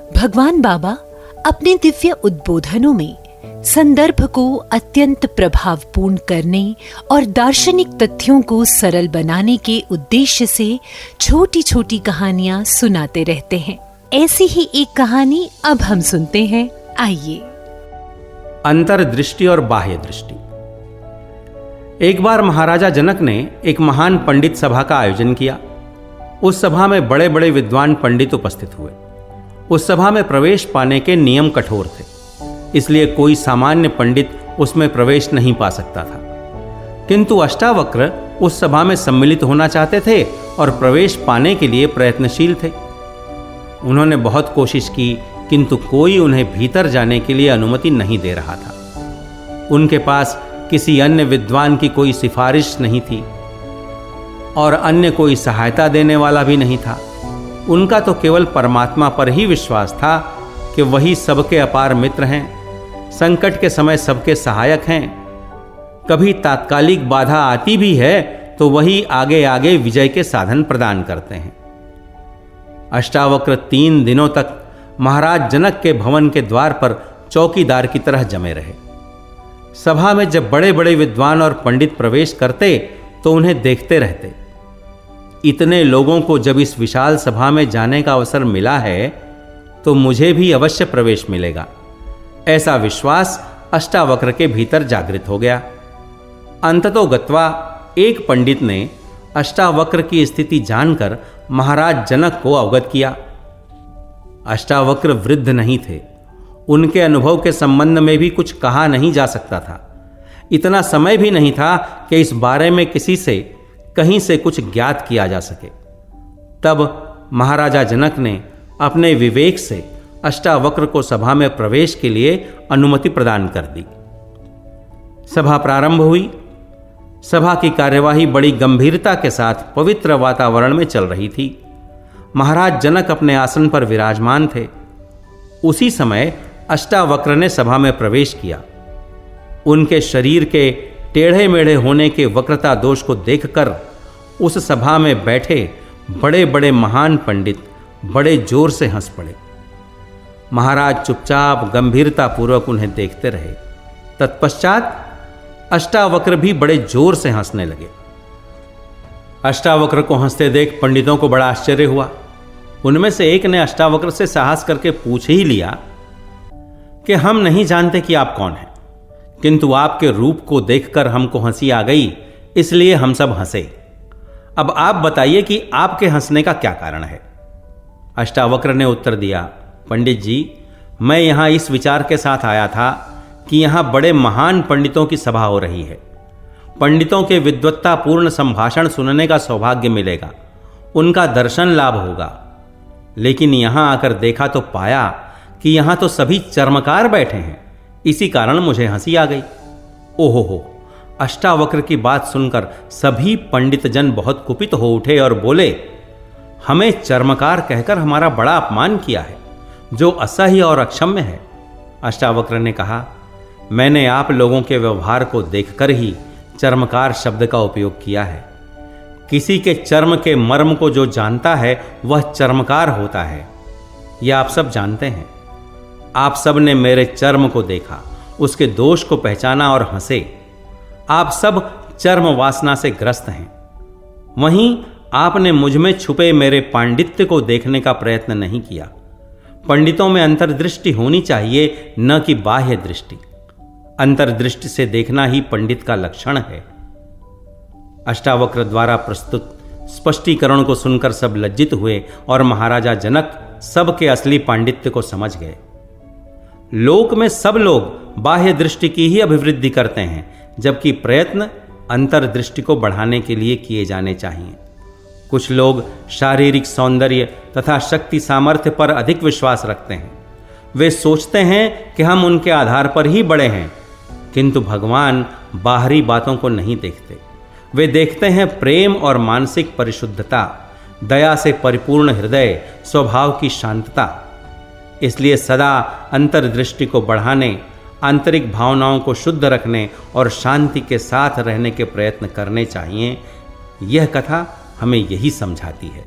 भगवान बाबा अपने दिव्य उद्बोधनों में संदर्भ को अत्यंत प्रभावपूर्ण करने और दार्शनिक तथ्यों को सरल बनाने के उद्देश्य से छोटी छोटी कहानियां सुनाते रहते हैं। ऐसी ही एक कहानी अब हम सुनते हैं। आइए। अंतर्दृष्टि और बाह्य दृष्टि। एक बार महाराजा जनक ने एक महान पंडित सभा का आयोजन किया। उस सभा में बड़े बड़े विद्वान पंडित उपस्थित हुए। उस सभा में प्रवेश पाने के नियम कठोर थे, इसलिए कोई सामान्य पंडित उसमें प्रवेश नहीं पा सकता था। किंतु अष्टावक्र उस सभा में सम्मिलित होना चाहते थे और प्रवेश पाने के लिए प्रयत्नशील थे। उन्होंने बहुत कोशिश की, किंतु कोई उन्हें भीतर जाने के लिए अनुमति नहीं दे रहा था। उनके पास किसी अन्य विद्वान की कोई सिफारिश नहीं थी और अन्य कोई सहायता देने वाला भी नहीं था। उनका तो केवल परमात्मा पर ही विश्वास था कि वही सबके अपार मित्र हैं, संकट के समय सबके सहायक हैं। कभी तात्कालिक बाधा आती भी है तो वही आगे आगे विजय के साधन प्रदान करते हैं। अष्टावक्र 3 दिनों तक महाराज जनक के भवन के द्वार पर चौकीदार की तरह जमे रहे। सभा में जब बड़े बड़े विद्वान और पंडित प्रवेश करते तो उन्हें देखते रहते। इतने लोगों को जब इस विशाल सभा में जाने का अवसर मिला है तो मुझे भी अवश्य प्रवेश मिलेगा, ऐसा विश्वास अष्टावक्र के भीतर जागृत हो गया। अंततो गत्वा एक पंडित ने अष्टावक्र की स्थिति जानकर महाराज जनक को अवगत किया। अष्टावक्र वृद्ध नहीं थे, उनके अनुभव के संबंध में भी कुछ कहा नहीं जा सकता था। इतना समय भी नहीं था कि इस बारे में किसी से कहीं से कुछ ज्ञात किया जा सके। तब महाराजा जनक ने अपने विवेक से अष्टावक्र को सभा में प्रवेश के लिए अनुमति प्रदान कर दी। सभा प्रारंभ हुई। सभा की कार्यवाही बड़ी गंभीरता के साथ पवित्र वातावरण में चल रही थी। महाराज जनक अपने आसन पर विराजमान थे। उसी समय अष्टावक्र ने सभा में प्रवेश किया। उनके शरीर के टेढ़े मेढ़े होने के वक्रता दोष को देखकर उस सभा में बैठे बड़े बड़े महान पंडित बड़े जोर से हंस पड़े। महाराज चुपचाप गंभीरता पूर्वक उन्हें देखते रहे। तत्पश्चात अष्टावक्र भी बड़े जोर से हंसने लगे। अष्टावक्र को हंसते देख पंडितों को बड़ा आश्चर्य हुआ। उनमें से एक ने अष्टावक्र से साहस करके पूछ ही लिया कि हम नहीं जानते कि आप कौन हैं, किंतु आपके रूप को देखकर हमको हंसी आ गई, इसलिए हम सब हंसे। अब आप बताइए कि आपके हंसने का क्या कारण है। अष्टावक्र ने उत्तर दिया, पंडित जी, मैं यहां इस विचार के साथ आया था कि यहां बड़े महान पंडितों की सभा हो रही है। पंडितों के विद्वत्तापूर्ण संभाषण सुनने का सौभाग्य मिलेगा, उनका दर्शन लाभ होगा। लेकिन यहां आकर देखा तो पाया कि यहां तो सभी चर्मकार बैठे हैं। इसी कारण मुझे हंसी आ गई। ओहो, अष्टावक्र की बात सुनकर सभी पंडित जन बहुत कुपित हो उठे और बोले, हमें चर्मकार कहकर हमारा बड़ा अपमान किया है, जो असह्य और अक्षम्य है। अष्टावक्र ने कहा, मैंने आप लोगों के व्यवहार को देखकर ही चर्मकार शब्द का उपयोग किया है। किसी के चर्म के मर्म को जो जानता है वह चर्मकार होता है, यह आप सब जानते हैं। आप सब ने मेरे चर्म को देखा, उसके दोष को पहचाना और हंसे। आप सब चर्म वासना से ग्रस्त हैं। वहीं आपने मुझ में छुपे मेरे पांडित्य को देखने का प्रयत्न नहीं किया। पंडितों में अंतर्दृष्टि होनी चाहिए, न कि बाह्य दृष्टि। अंतर्दृष्टि से देखना ही पंडित का लक्षण है। अष्टावक्र द्वारा प्रस्तुत स्पष्टीकरण को सुनकर सब लज्जित हुए और महाराजा जनक सबके असली पांडित्य को समझ गए। लोक में सब लोग बाह्य दृष्टि की ही अभिवृद्धि करते हैं, जबकि प्रयत्न अंतर्दृष्टि को बढ़ाने के लिए किए जाने चाहिए। कुछ लोग शारीरिक सौंदर्य तथा शक्ति सामर्थ्य पर अधिक विश्वास रखते हैं। वे सोचते हैं कि हम उनके आधार पर ही बड़े हैं, किंतु भगवान बाहरी बातों को नहीं देखते। वे देखते हैं प्रेम और मानसिक परिशुद्धता, दया से परिपूर्ण हृदय, स्वभाव की शांतता। इसलिए सदा अंतर्दृष्टि को बढ़ाने, आंतरिक भावनाओं को शुद्ध रखने और शांति के साथ रहने के प्रयत्न करने चाहिए। यह कथा हमें यही समझाती है।